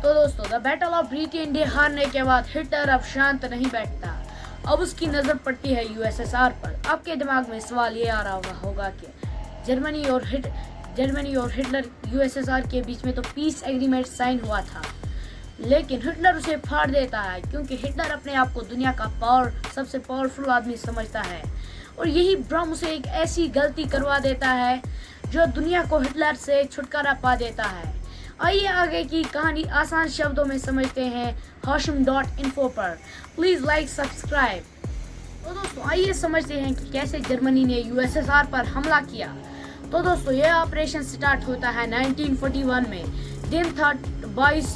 तो दोस्तों the battle of Britain day हारने के बाद हिटलर अब शांत नहीं बैठता। अब उसकी नजर पड़ती है यूएसएसआर पर। आपके दिमाग में सवाल ये आ रहा होगा कि जर्मनी और हिटलर यूएसएसआर के बीच में तो पीस एग्रीमेंट साइन हुआ था, लेकिन हिटलर उसे फाड़ देता है क्योंकि हिटलर अपने आप को दुनिया का सबसे पावरफुल आदमी समझता है और यही भ्रम उसे एक ऐसी गलती करवा देता है जो दुनिया को हिटलर से छुटकारा पा देता है। आइए आगे की कहानी आसान शब्दों में समझते हैं hashim.info पर। Please like subscribe. तो दोस्तों आइए समझते हैं कि कैसे जर्मनी ने यूएसएसआर पर हमला किया। तो दोस्तों यह ऑपरेशन स्टार्ट होता है 1941 में। दिन था 22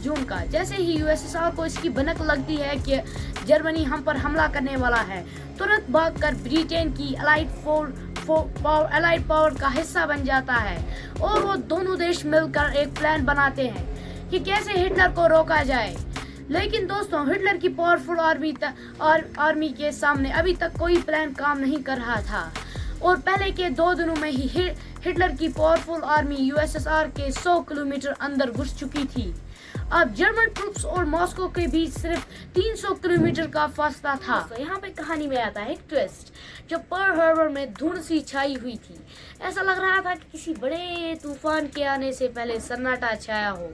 जून का। जैसे ही यूएसएसआर को इसकी भनक लगती है कि जर्मनी हम पर हमला करने वाला है, तुरंत भागकर ब्रिटेन की अलाइड पावर का हिस्सा बन जाता है और वो दोनों देश मिलकर एक प्लान बनाते हैं कि कैसे हिटलर को रोका जाए। लेकिन दोस्तों हिटलर की पावरफुल आर्मी के सामने अभी तक कोई प्लान काम नहीं कर रहा था और पहले के 2 दिनों में ही हिटलर की पावरफुल आर्मी यूएसएसआर के 100 किलोमीटर अंदर घुस चुकी थी। अब जर्मन ट्रूप्स और मॉस्को के बीच सिर्फ 300 किलोमीटर का फासला था। तो यहाँ पे कहानी में आता है एक ट्विस्ट। जो पर्ल हार्बर में धुंध सी छाई हुई थी, ऐसा लग रहा था कि किसी बड़े तूफान के आने से पहले सन्नाटा छाया हो।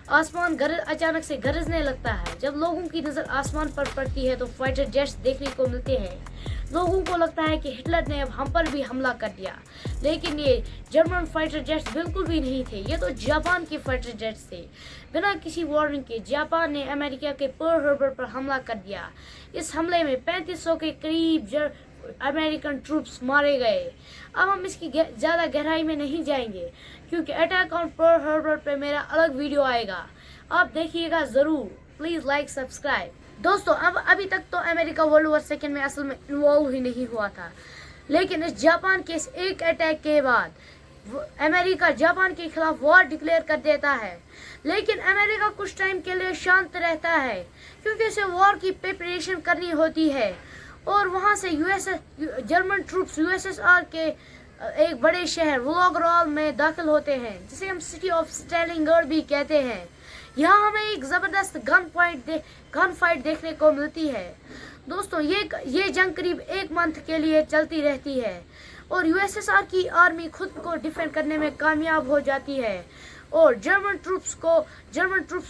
आसमान अचानक से गरजने लगता है। जब लोगों की नजर आसमान पर पड़ती है तो फाइटर जेट्स देखने को मिलते हैं। लोगों को लगता है कि हिटलर ने अब हम पर भी हमला कर दिया, लेकिन ये जर्मन फाइटर जेट्स बिल्कुल भी नहीं थे। ये तो जापान के फाइटर जेट्स थे। बिना किसी वार्निंग के जापान ने अमेरिका के पर्ल हार्बर पर हमला कर दिया। इस हमले में 3500 के करीब अमेरिकन ट्रूप्स मारे गए। अब हम इसकी ज़्यादा गहराई में नहीं जाएंगे क्योंकि अटैक ऑन पर्ल हार्बर पे मेरा अलग वीडियो आएगा, आप देखिएगा ज़रूर। Please like subscribe. दोस्तों अभी तक तो अमेरिका वर्ल्ड वॉर सेकेंड में असल में इन्वॉल्व ही नहीं हुआ था, लेकिन इस जापान के इस एक अटैक के बाद अमेरिका जापान के खिलाफ वॉर डिक्लेयर कर देता है। लेकिन अमेरिका कुछ टाइम के लिए शांत रहता है क्योंकि उसे वॉर की प्रिपरेशन करनी होती है और वहां से जर्मन ट्रूप्स यूएसएसआर के एक बड़े शहर वोलोगराल में दाखिल होते हैं, जिसे हम सिटी ऑफ स्टैलिनग्राड भी कहते हैं। यहाँ हमें एक जबरदस्त गन फाइट देखने को मिलती है। दोस्तों ये जंग करीब 1 मंथ के लिए चलती रहती है और यूएसएसआर की आर्मी खुद को डिफेंड करने में कामयाब हो जाती है और जर्मन ट्रूप्स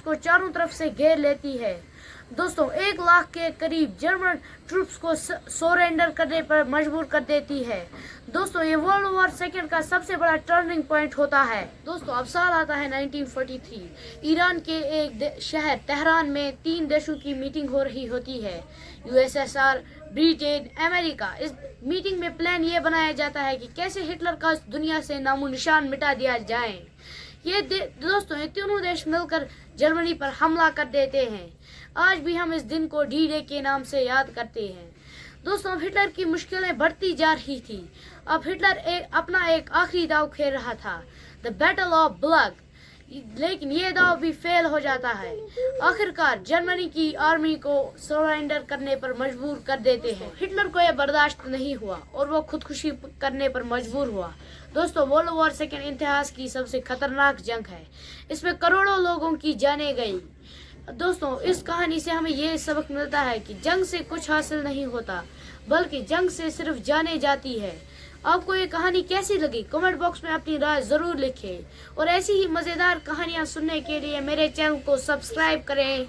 को चारों तरफ से घेर लेती है। दोस्तों 1 लाख के करीब जर्मन ट्रूप्स को सरेंडर करने पर मजबूर कर देती है। दोस्तों ये वर्ल्ड वॉर सेकेंड का सबसे बड़ा टर्निंग पॉइंट होता है। दोस्तों अब साल आता है 1943। ईरान के एक शहर तेहरान में 3 देशों की मीटिंग हो रही होती है, यूएसएसआर, ब्रिटेन, अमेरिका। इस मीटिंग में प्लान ये बनाया जाता है कि कैसे हिटलर का दुनिया से नामो निशान मिटा दिया जाए। दोस्तों ये तीनों देश मिलकर जर्मनी पर हमला कर देते हैं। आज भी हम इस दिन को डी डे के नाम से याद करते हैं। दोस्तों अब हिटलर की मुश्किलें बढ़ती जा रही थी। अब हिटलर अपना एक आखिरी दाव खेल रहा था, द बैटल ऑफ ब्लग, लेकिन ये दाव भी फेल हो जाता है। आखिरकार जर्मनी की आर्मी को सरेंडर करने पर मजबूर कर देते हैं। हिटलर को यह बर्दाश्त नहीं हुआ और वो खुदकुशी करने पर मजबूर हुआ। दोस्तों वर्ल्ड वॉर सेकेंड इतिहास की सबसे खतरनाक जंग है। इसमें करोड़ों लोगों की जानें गई। दोस्तों इस कहानी से हमें ये सबक मिलता है कि जंग से कुछ हासिल नहीं होता, बल्कि जंग से सिर्फ जाने जाती है। आपको ये कहानी कैसी लगी कमेंट बॉक्स में अपनी राय जरूर लिखें और ऐसी ही मजेदार कहानियां सुनने के लिए मेरे चैनल को सब्सक्राइब करें।